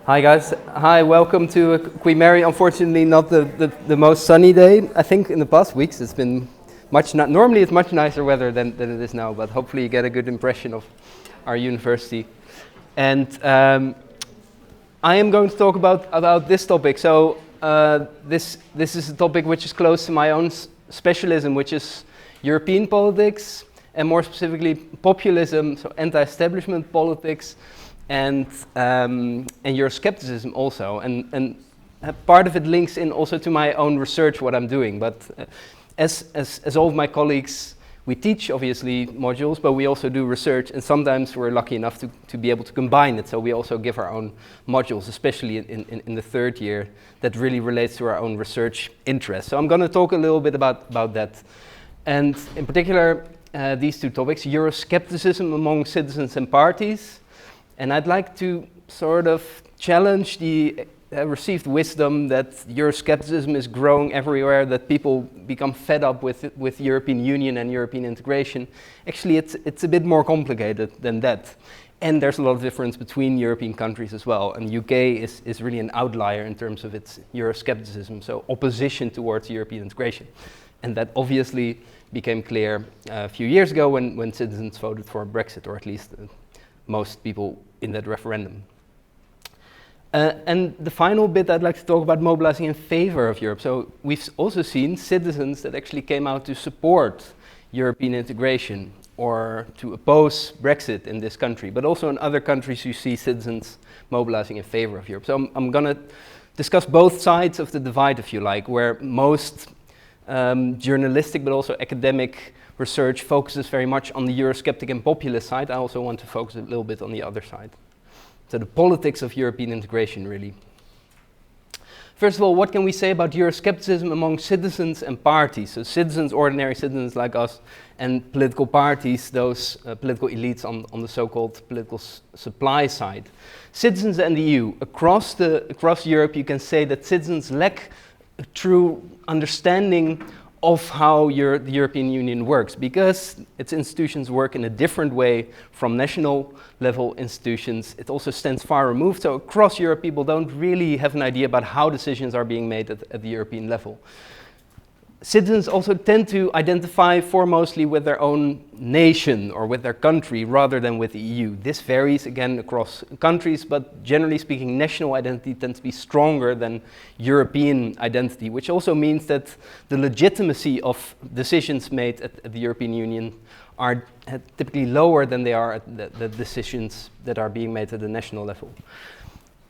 Hi guys, hi, welcome to Queen Mary. Unfortunately not the most sunny day. I think in the past weeks it's been normally it's much nicer weather than it is now, but hopefully you get a good impression of our university. And I am going to talk about this topic. So this is a topic which is close to my own specialism, which is European politics, and more specifically populism, so anti-establishment politics, and Euroscepticism also, and part of it links in also to my own research, what I'm doing. But as all of my colleagues, we teach obviously modules, but we also do research, and sometimes we're lucky enough to be able to combine it. So we also give our own modules, especially in the third year, that really relates to our own research interests. So I'm going to talk a little bit about that, and in particular these two topics: Euroscepticism among citizens and parties. And I'd like to sort of challenge the received wisdom that Euroscepticism is growing everywhere, that people become fed up with European Union and European integration. Actually, it's a bit more complicated than that. And there's a lot of difference between European countries as well. And UK is really an outlier in terms of its Euroscepticism, so opposition towards European integration. And that obviously became clear a few years ago when citizens voted for Brexit, or at least most people in that referendum. And the final bit I'd like to talk about, mobilizing in favor of Europe. So we've also seen citizens that actually came out to support European integration or to oppose Brexit in this country, but also in other countries you see citizens mobilizing in favor of Europe. So I'm going to discuss both sides of the divide, if you like, where most journalistic but also academic research focuses very much on the Eurosceptic and populist side. I also want to focus a little bit on the other side. So the politics of European integration, really. First of all, what can we say about Euroscepticism among citizens and parties? So citizens, ordinary citizens like us, and political parties, those political elites on the so-called political supply side. Citizens and the EU. Across Europe, you can say that citizens lack a true understanding of how the European Union works, because its institutions work in a different way from national level institutions. It also stands far removed, so across Europe people don't really have an idea about how decisions are being made at the European level. Citizens also tend to identify foremostly with their own nation or with their country rather than with the EU. This varies again across countries, but generally speaking, national identity tends to be stronger than European identity, which also means that the legitimacy of decisions made at the European Union are typically lower than they are at the decisions that are being made at the national level.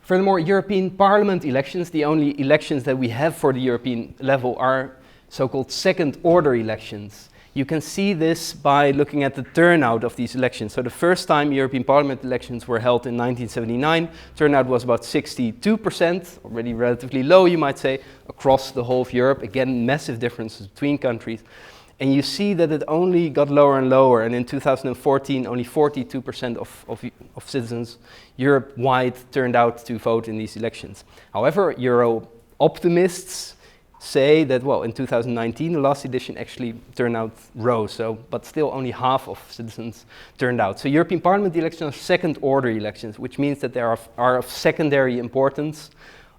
Furthermore, European Parliament elections, the only elections that we have for the European level, are so-called second-order elections. You can see this by looking at the turnout of these elections. So the first time European Parliament elections were held in 1979, turnout was about 62%, already relatively low, you might say, across the whole of Europe. Again, massive differences between countries. And you see that it only got lower and lower, and in 2014, only 42% of citizens Europe-wide turned out to vote in these elections. However, Euro-optimists say that, well, in 2019, the last edition actually turnout rose, but still only half of citizens turned out. So European Parliament elections are second-order elections, which means that they are of secondary importance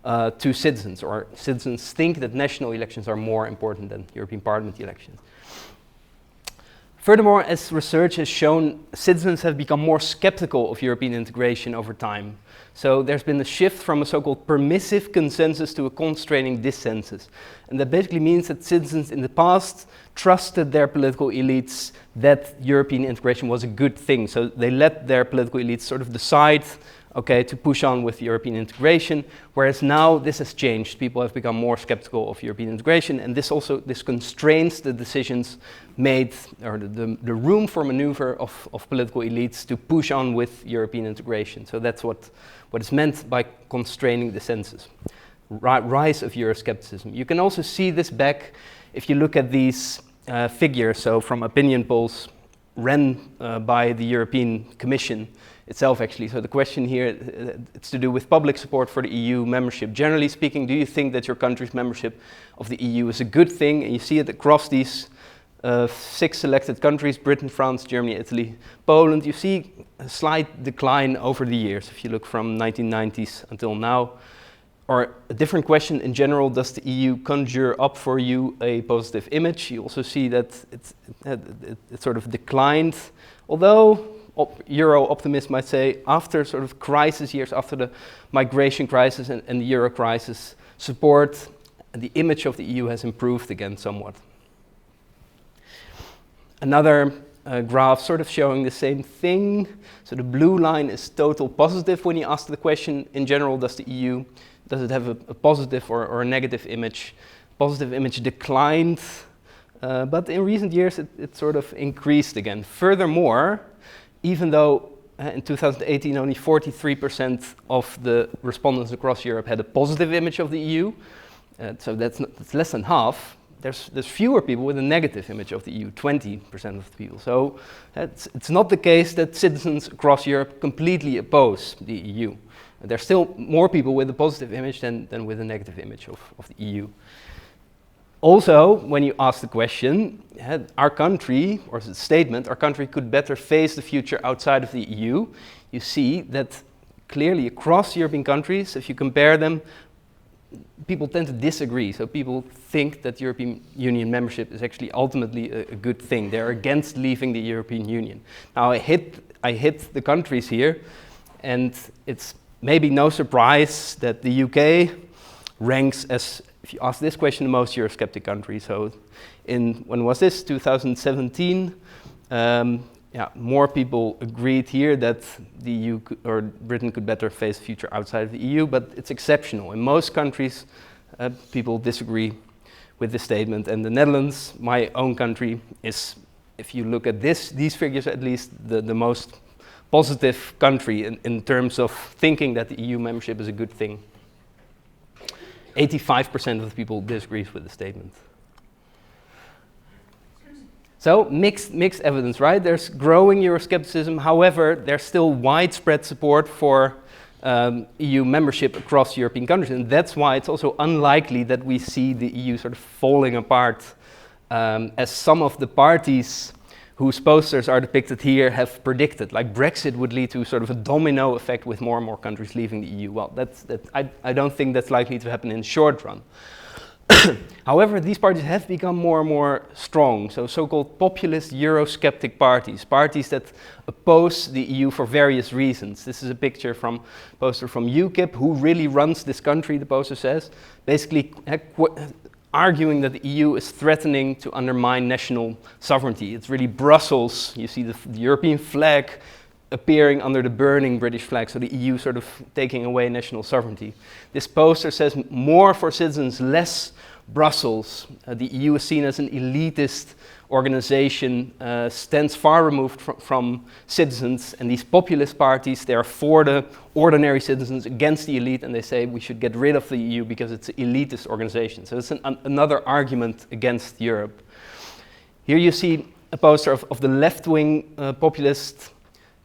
to citizens, or citizens think that national elections are more important than European Parliament elections. Furthermore, as research has shown, citizens have become more skeptical of European integration over time. So there's been a shift from a so-called permissive consensus to a constraining dissensus. And that basically means that citizens in the past trusted their political elites that European integration was a good thing. So they let their political elites sort of decide, okay, to push on with European integration, whereas now this has changed. People have become more skeptical of European integration, and this constrains the decisions made, or the room for maneuver of political elites to push on with European integration. So that's what is meant by constraining the census. Rise of Euroscepticism. You can also see this back if you look at these figures, so from opinion polls ran by the European Commission itself, actually. So the question here, it's to do with public support for the EU membership. Generally speaking, do you think that your country's membership of the EU is a good thing? And you see it across these 6 selected countries: Britain, France, Germany, Italy, Poland. You see a slight decline over the years if you look from 1990s until now. Or a different question in general: does the EU conjure up for you a positive image? You also see that it sort of declined, although Euro optimists might say after sort of crisis years, after the migration crisis and the Euro crisis, support and the image of the EU has improved again somewhat. Another graph sort of showing the same thing. So the blue line is total positive when you ask the question, in general, does the EU, does it have a positive or a negative image? Positive image declined, but in recent years it sort of increased again. Furthermore, even though in 2018 only 43% of the respondents across Europe had a positive image of the EU, so that's less than half. There's fewer people with a negative image of the EU, 20% of the people. So it's not the case that citizens across Europe completely oppose the EU. There's still more people with a positive image than with a negative image of the EU. Also, when you ask the question, our country, or the statement, our country could better face the future outside of the EU, you see that clearly across European countries, if you compare them, people tend to disagree. So people think that European Union membership is actually ultimately a good thing. They're against leaving the European Union. Now I hit the countries here, and it's maybe no surprise that the UK ranks as, if you ask this question, the most Eurosceptic country. So when was this? 2017. More people agreed here that the EU or Britain could better face the future outside of the EU, but it's exceptional. In most countries, people disagree with this statement, and the Netherlands, my own country, is, if you look at these figures at least, the most positive country in terms of thinking that the EU membership is a good thing. 85% of the people disagrees with the statement. So mixed evidence, right? There's growing Euroscepticism. However, there's still widespread support for EU membership across European countries, and that's why it's also unlikely that we see the EU sort of falling apart, as some of the parties whose posters are depicted here have predicted. Like Brexit would lead to sort of a domino effect with more and more countries leaving the EU. Well, I don't think that's likely to happen in the short run. However, these parties have become more and more strong, so-called populist Eurosceptic parties, parties that oppose the EU for various reasons. This is a picture from a poster from UKIP, who really runs this country, the poster says, basically arguing that the EU is threatening to undermine national sovereignty. It's really Brussels. You see the European flag appearing under the burning British flag, so the EU sort of taking away national sovereignty. This poster says more for citizens, less Brussels. The EU is seen as an elitist organization, stands far removed from citizens, and these populist parties, they are for the ordinary citizens, against the elite, and they say we should get rid of the EU because it's an elitist organization. So it's another argument against Europe. Here you see a poster of the left-wing populist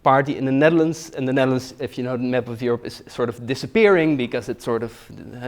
party in the Netherlands, and the Netherlands, if you know the map of Europe, is sort of disappearing because it's sort of,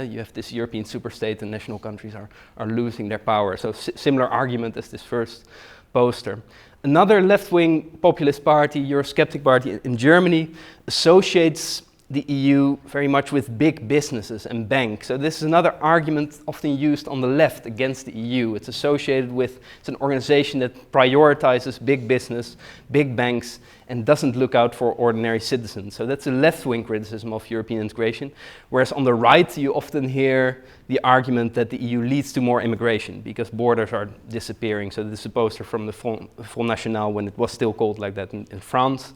you have this European superstate and national countries are losing their power. So similar argument as this first poster. Another left-wing populist party, Eurosceptic party in Germany, associates the EU very much with big businesses and banks. So this is another argument often used on the left against the EU. It's associated with, it's an organization that prioritizes big business, big banks, and doesn't look out for ordinary citizens. So that's a left-wing criticism of European integration, whereas on the right you often hear the argument that the EU leads to more immigration because borders are disappearing. So this is a poster from the Front National when it was still called like that in France.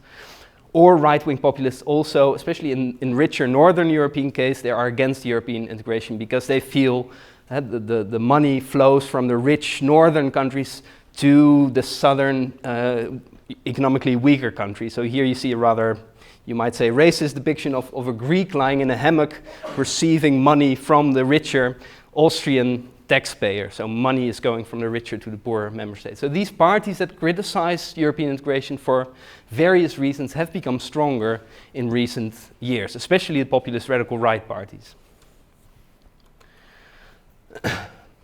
Or right-wing populists also, especially in richer northern European case, they are against European integration because they feel that the money flows from the rich northern countries to the southern economically weaker countries. So here you see a rather, you might say, racist depiction of a Greek lying in a hammock receiving money from the richer Austrian taxpayer. So money is going from the richer to the poorer member states. So these parties that criticize European integration for various reasons have become stronger in recent years, especially the populist radical right parties.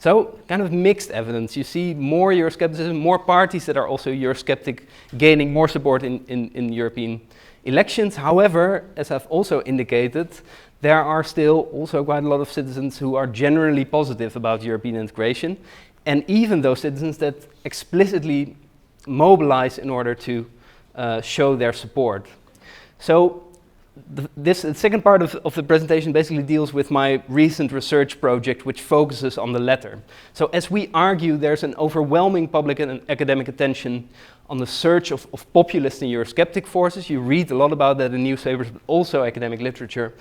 So, kind of mixed evidence. You see more Euroscepticism, more parties that are also Eurosceptic gaining more support in European elections. However, as I've also indicated, there are still also quite a lot of citizens who are generally positive about European integration, and even those citizens that explicitly mobilize in order to show their support. So the second part of the presentation basically deals with my recent research project, which focuses on the latter. So as we argue, there's an overwhelming public and academic attention on the search of populist and Eurosceptic forces. You read a lot about that in newspapers, but also academic literature.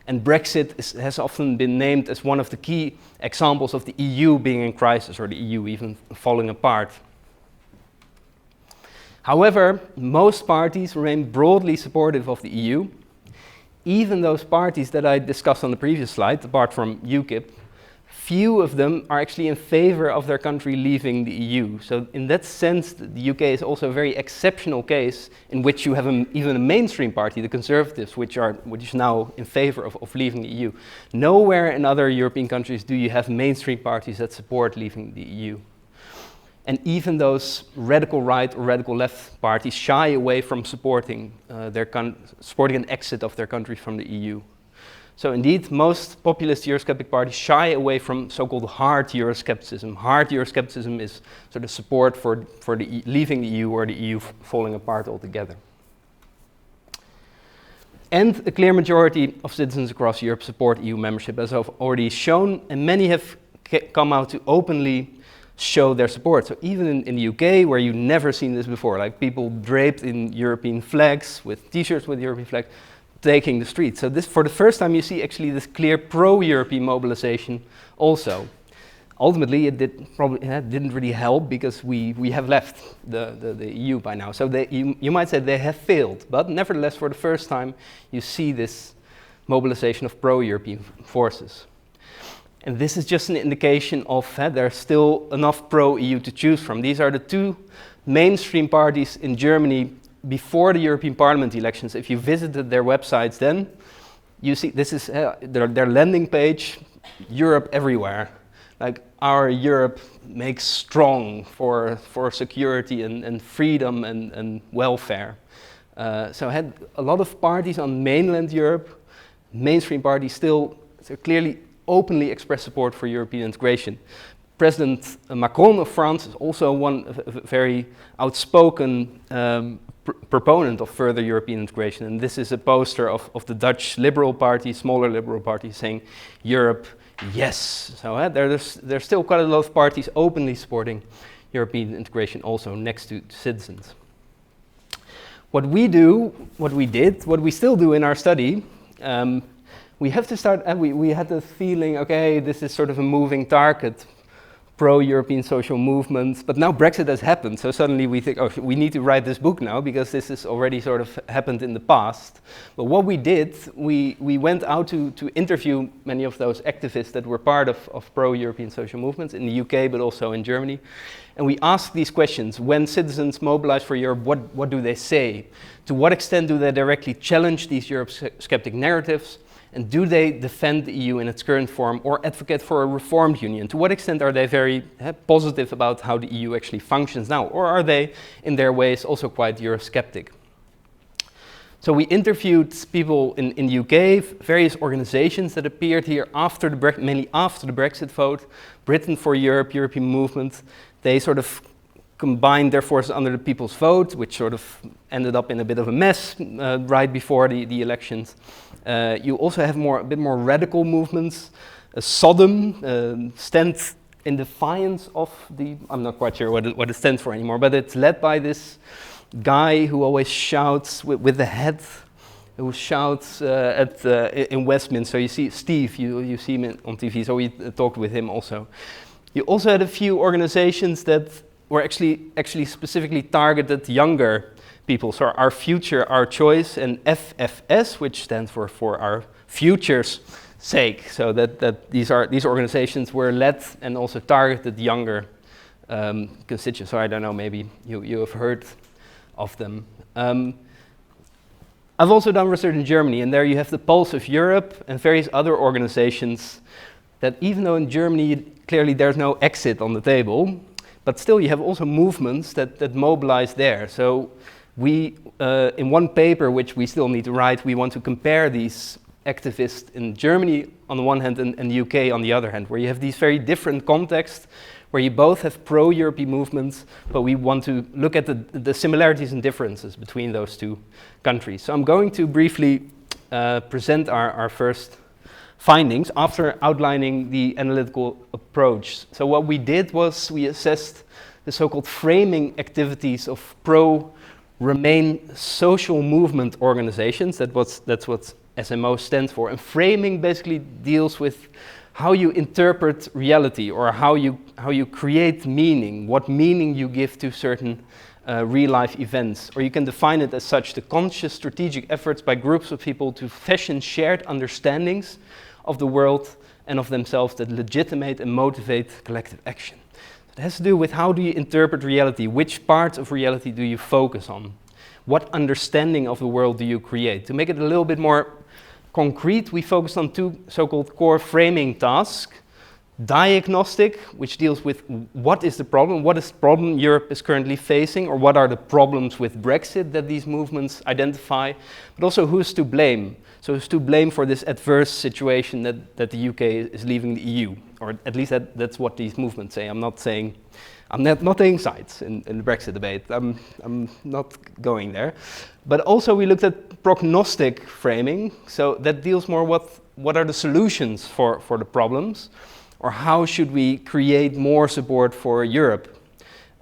And Brexit has often been named as one of the key examples of the EU being in crisis, or the EU even falling apart. However, most parties remain broadly supportive of the EU. Even those parties that I discussed on the previous slide, apart from UKIP, few of them are actually in favor of their country leaving the EU. So in that sense, the UK is also a very exceptional case in which you have even a mainstream party, the Conservatives, which is now in favor of leaving the EU. Nowhere in other European countries do you have mainstream parties that support leaving the EU. And even those radical right or radical left parties shy away from supporting an exit of their country from the EU. So indeed, most populist Eurosceptic parties shy away from so-called hard Euroscepticism. Hard Euroscepticism is sort of support for leaving the EU or the EU falling apart altogether. And a clear majority of citizens across Europe support EU membership, as I've already shown, and many have come out to openly show their support. So even in the UK, where you've never seen this before, like people draped in European flags, with t-shirts with European flags, taking the streets. So this, for the first time, you see actually this clear pro-European mobilization also. Ultimately, it didn't really help because we have left the EU by now. So you might say they have failed, but nevertheless, for the first time, you see this mobilization of pro-European forces. And this is just an indication of there's still enough pro-EU to choose from. These are the two mainstream parties in Germany before the European Parliament elections. If you visited their websites then, you see this is their landing page, Europe everywhere. Like, our Europe makes strong for security and freedom and welfare. So I had a lot of parties on mainland Europe, mainstream parties still clearly openly express support for European integration. President Macron of France is also a very outspoken proponent of further European integration. And this is a poster of the Dutch Liberal Party, smaller Liberal Party, saying, Europe, yes. So there's still quite a lot of parties openly supporting European integration also next to citizens. What we still do in our study, we have to start, we had the feeling, okay, this is sort of a moving target, pro-European social movements, but now Brexit has happened, so suddenly we think, oh, we need to write this book now, because this has already sort of happened in the past. But what we did, we went out to interview many of those activists that were part of pro-European social movements in the UK, but also in Germany. And we asked these questions: when citizens mobilize for Europe, what do they say? To what extent do they directly challenge these Eurosceptic narratives? And do they defend the EU in its current form or advocate for a reformed union? To what extent are they very positive about how the EU actually functions now? Or are they, in their ways, also quite Eurosceptic? So we interviewed people in the UK, various organizations that appeared here after mainly after the Brexit vote, Britain for Europe, European Movement. They sort of combined their forces under the People's Vote, which sort of ended up in a bit of a mess right before the elections. You also have a bit more radical movements. Sodom stands in defiance of I'm not quite sure what it stands for anymore, but it's led by this guy who always shouts with the head, who shouts in Westminster. You see Steve, you see him on TV, so we talked with him also. You also had a few organizations that were actually specifically targeted younger people. So Our Future, Our Choice, and FFS, which stands for Our Future's Sake. So that these organizations were led and also targeted younger constituents. So I don't know, maybe you have heard of them. I've also done research in Germany, and there you have the Pulse of Europe and various other organizations that even though in Germany clearly there's no exit on the table, but still you have also movements that mobilize there. So we, in one paper which we still need to write, we want to compare these activists in Germany on the one hand and the UK on the other hand, where you have these very different contexts, where you both have pro-European movements, but we want to look at the similarities and differences between those two countries. So I'm going to briefly present our first findings after outlining the analytical approach. So what we did was we assessed the so-called framing activities of pro-Remain social movement organizations. That's what SMO stands for. And framing basically deals with how you interpret reality, or how you create meaning, what meaning you give to certain real-life events. Or you can define it as such: the conscious strategic efforts by groups of people to fashion shared understandings of the world and of themselves that legitimate and motivate collective action. It has to do with how do you interpret reality, which parts of reality do you focus on, what understanding of the world do you create. To make it a little bit more concrete, we focused on two so-called core framing tasks. Diagnostic, which deals with what is the problem Europe is currently facing, or what are the problems with Brexit that these movements identify, but also who's to blame. So who's to blame for this adverse situation that the UK is leaving the EU, or at least that's what these movements say. I'm not taking sides in the Brexit debate. I'm not going there. But also we looked at prognostic framing, so that deals more what are the solutions for the problems, or how should we create more support for Europe,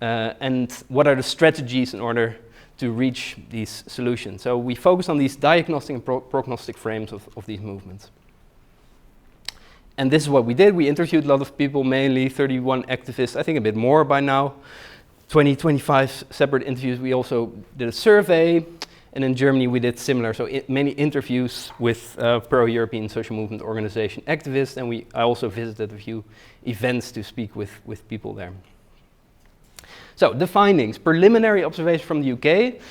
and what are the strategies in order to reach these solutions. So we focus on these diagnostic and prognostic frames of these movements. And this is what we did. We interviewed a lot of people, mainly 31 activists, I think a bit more by now, 25 separate interviews. We also did a survey, and in Germany we did similar, so many interviews with pro-European social movement organization activists, and I also visited a few events to speak with people there. So the findings, preliminary observation from the UK.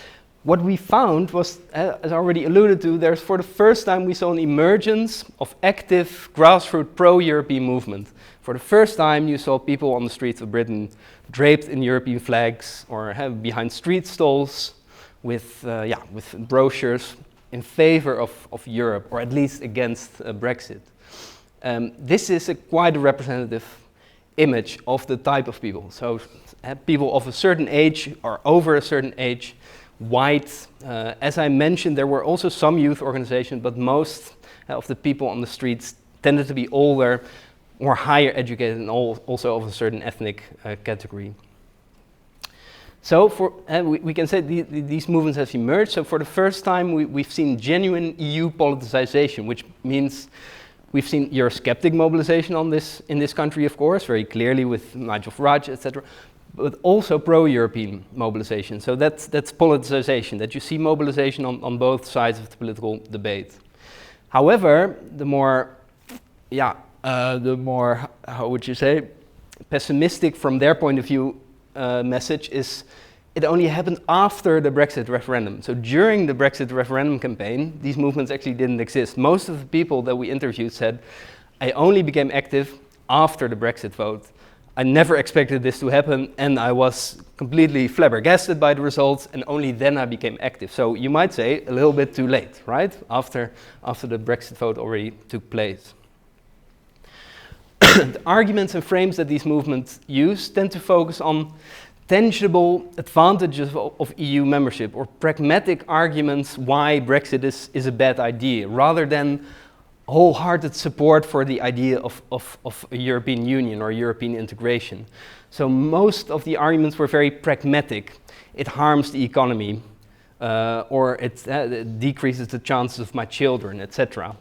What we found was, as I already alluded to, for the first time we saw an emergence of active grassroots pro-European movement. For the first time you saw people on the streets of Britain draped in European flags, or behind street stalls with brochures in favor of Europe, or at least against Brexit. This is quite a representative image of the type of people. So people of a certain age or over a certain age, white. As I mentioned, there were also some youth organizations, but most of the people on the streets tended to be older, or higher educated, and also of a certain ethnic category. So we can say these movements have emerged. So for the first time we've seen genuine EU politicization, which means we've seen Eurosceptic mobilization in this country, of course, very clearly with Nigel Farage, etc., but also pro-European mobilization. So that's politicization, that you see mobilization on both sides of the political debate. However, the more, how would you say, pessimistic from their point of view message is it only happened after the Brexit referendum. So during the Brexit referendum campaign, these movements actually didn't exist. Most of the people that we interviewed said, I only became active after the Brexit vote. I never expected this to happen, and I was completely flabbergasted by the results, and only then I became active. So you might say a little bit too late, right? After the Brexit vote already took place. The arguments and frames that these movements use tend to focus on tangible advantages of EU membership, or pragmatic arguments why Brexit is a bad idea, rather than wholehearted support for the idea of a European Union or European integration. So most of the arguments were very pragmatic. It harms the economy, or it decreases the chances of my children, etc.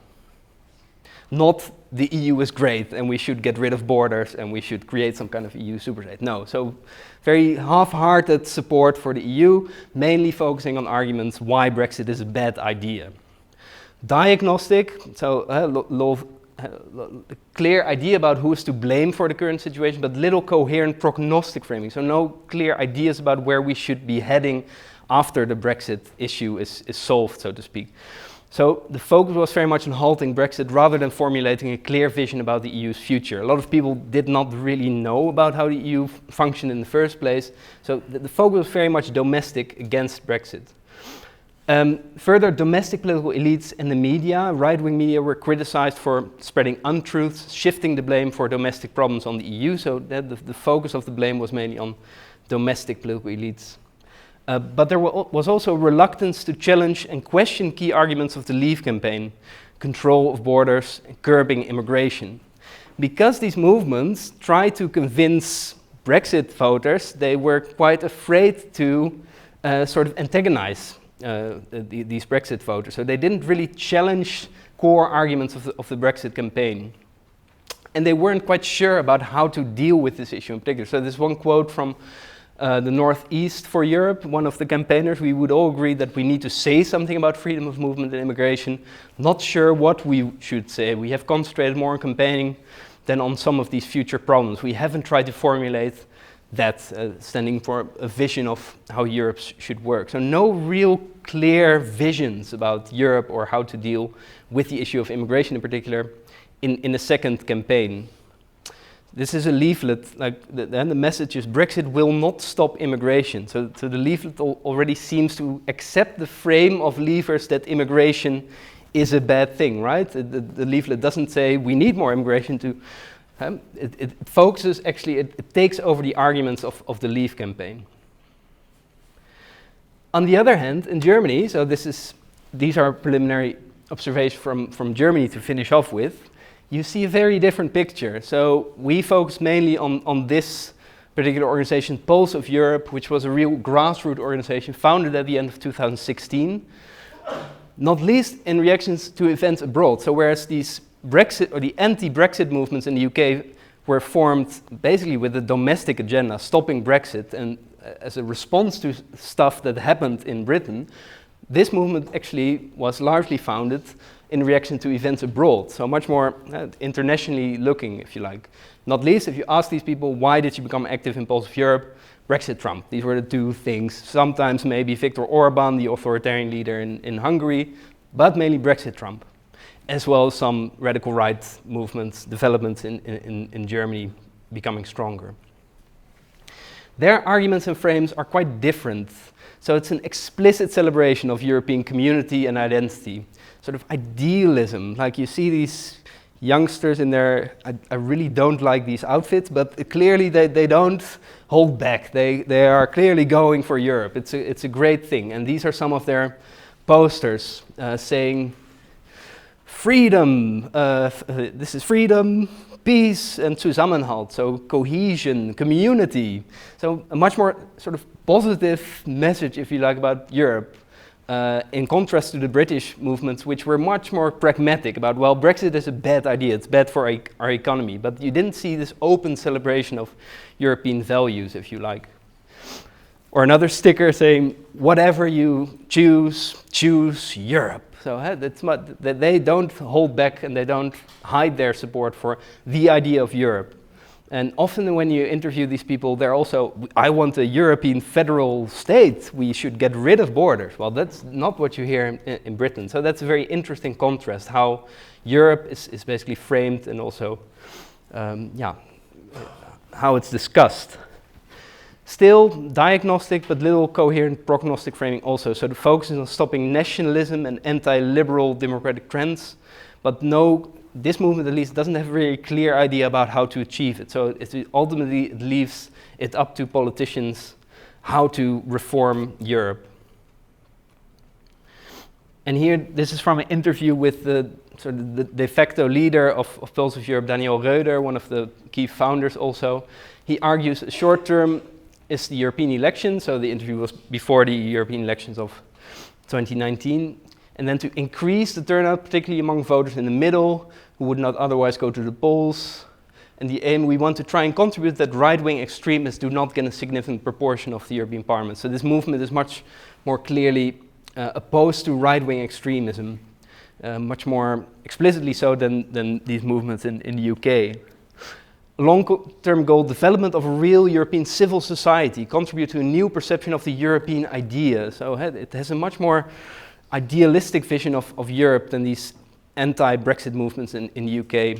Not the EU is great and we should get rid of borders and we should create some kind of EU superstate. No, so very half-hearted support for the EU, mainly focusing on arguments why Brexit is a bad idea. Diagnostic, so a clear idea about who is to blame for the current situation, but little coherent prognostic framing. So no clear ideas about where we should be heading after the Brexit issue is solved, so to speak. So the focus was very much on halting Brexit rather than formulating a clear vision about the EU's future. A lot of people did not really know about how the EU functioned in the first place, so the focus was very much domestic against Brexit. Further, domestic political elites and the media, right-wing media, were criticized for spreading untruths, shifting the blame for domestic problems on the EU, so that the focus of the blame was mainly on domestic political elites. But there was also reluctance to challenge and question key arguments of the Leave campaign, control of borders, and curbing immigration. Because these movements tried to convince Brexit voters, they were quite afraid to sort of antagonize these Brexit voters. So they didn't really challenge core arguments of the Brexit campaign. And they weren't quite sure about how to deal with this issue in particular. So there's one quote from the Northeast for Europe, one of the campaigners. We would all agree that we need to say something about freedom of movement and immigration. Not sure what we should say. We have concentrated more on campaigning than on some of these future problems. We haven't tried to formulate that, standing for a vision of how Europe should work. So no real clear visions about Europe or how to deal with the issue of immigration in particular in the second campaign. This is a leaflet, like the message is Brexit will not stop immigration. So the leaflet already seems to accept the frame of leavers that immigration is a bad thing, right? The leaflet doesn't say we need more immigration to, it focuses, actually, it takes over the arguments of the Leave campaign. On the other hand, in Germany, so these are preliminary observations from Germany to finish off with, you see a very different picture. So we focus mainly on this particular organization, Pulse of Europe, which was a real grassroots organization founded at the end of 2016, not least in reactions to events abroad. So whereas these Brexit or the anti-Brexit movements in the UK were formed basically with a domestic agenda, stopping Brexit, and as a response to stuff that happened in Britain, this movement actually was largely founded in reaction to events abroad, so much more internationally looking, if you like. Not least, if you ask these people, why did you become active in Pulse of Europe? Brexit, Trump. These were the two things. Sometimes maybe Viktor Orban, the authoritarian leader in Hungary, but mainly Brexit, Trump, as well as some radical right movements, developments in Germany becoming stronger. Their arguments and frames are quite different. So it's an explicit celebration of European community and identity, sort of idealism. Like you see these youngsters in their, I really don't like these outfits, but clearly they don't hold back. They are clearly going for Europe. It's a great thing. And these are some of their posters saying, freedom, this is freedom, peace and Zusammenhalt, so cohesion, community. So a much more sort of positive message, if you like, about Europe, in contrast to the British movements, which were much more pragmatic about, well, Brexit is a bad idea, it's bad for our economy, but you didn't see this open celebration of European values, if you like. Or another sticker saying, whatever you choose, choose Europe. So that they don't hold back and they don't hide their support for the idea of Europe. And often when you interview these people, they're also, I want a European federal state, we should get rid of borders. Well, that's not what you hear in Britain. So that's a very interesting contrast, how Europe is basically framed and also, how it's discussed. Still diagnostic, but little coherent prognostic framing also. So the focus is on stopping nationalism and anti-liberal democratic trends, but this movement at least doesn't have a very clear idea about how to achieve it. So ultimately it leaves it up to politicians how to reform Europe. And here, this is from an interview with the de facto leader of Pulse of Europe, Daniel Röder, one of the key founders also. He argues short term is the European election, so the interview was before the European elections of 2019, and then to increase the turnout, particularly among voters in the middle, who would not otherwise go to the polls. And the aim, we want to try and contribute that right-wing extremists do not get a significant proportion of the European Parliament. So this movement is much more clearly opposed to right-wing extremism, much more explicitly so than these movements in the UK. Long-term goal, development of a real European civil society, contribute to a new perception of the European idea. So it has a much more idealistic vision of Europe than these anti-Brexit movements in the UK.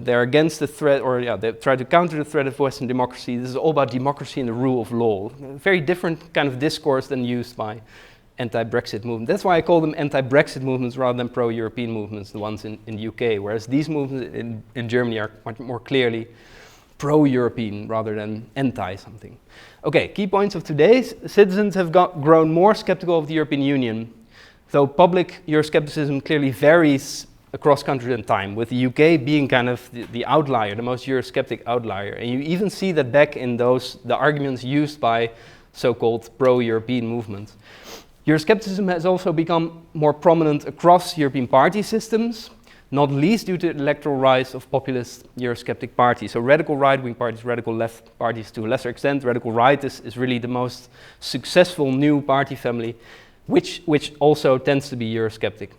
They're against the threat, or yeah, they try to counter the threat of Western democracy. This is all about democracy and the rule of law. A very different kind of discourse than used by anti-Brexit movements. That's why I call them anti-Brexit movements rather than pro-European movements, the ones in the UK, whereas these movements in Germany are much more clearly pro-European rather than anti-something. Okay, key points of today. Citizens have grown more skeptical of the European Union, though public Euroscepticism clearly varies across countries and time, with the UK being kind of the outlier, the most Eurosceptic outlier. And you even see that back in the arguments used by so-called pro-European movements. Euroscepticism has also become more prominent across European party systems, not least due to the electoral rise of populist Eurosceptic parties. So radical right-wing parties, radical left parties to a lesser extent. Radical right is really the most successful new party family, which also tends to be Eurosceptic.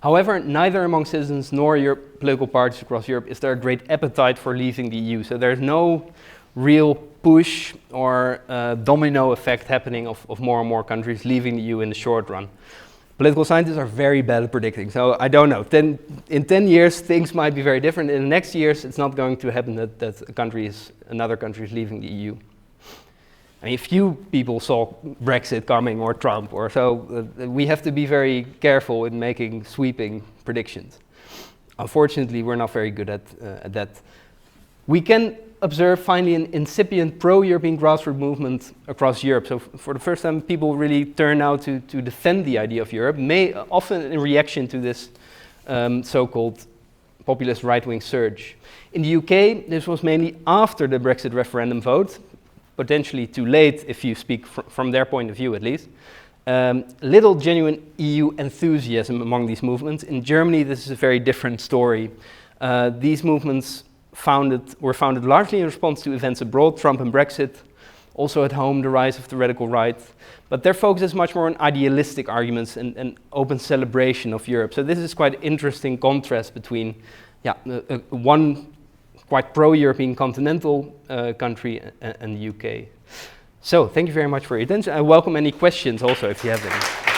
However, neither among citizens nor political parties across Europe is there a great appetite for leaving the EU. So there's no real push or domino effect happening of more and more countries leaving the EU in the short run. Political scientists are very bad at predicting, so I don't know. In 10 years, things might be very different. In the next years, it's not going to happen that another country is leaving the EU. I mean, few people saw Brexit coming or Trump or so. We have to be very careful in making sweeping predictions. Unfortunately, we're not very good at that. We can observe finally an incipient pro-European grassroots movement across Europe. So for the first time, people really turn now to defend the idea of Europe, often in reaction to this so-called populist right-wing surge. In the UK, this was mainly after the Brexit referendum vote, potentially too late if you speak from their point of view at least. Little genuine EU enthusiasm among these movements. In Germany, this is a very different story. These movements were founded largely in response to events abroad, Trump and Brexit, also at home, the rise of the radical right. But their focus is much more on idealistic arguments and open celebration of Europe. So this is quite an interesting contrast between one quite pro-European continental country and the UK. So thank you very much for your attention. I welcome any questions also if you have any.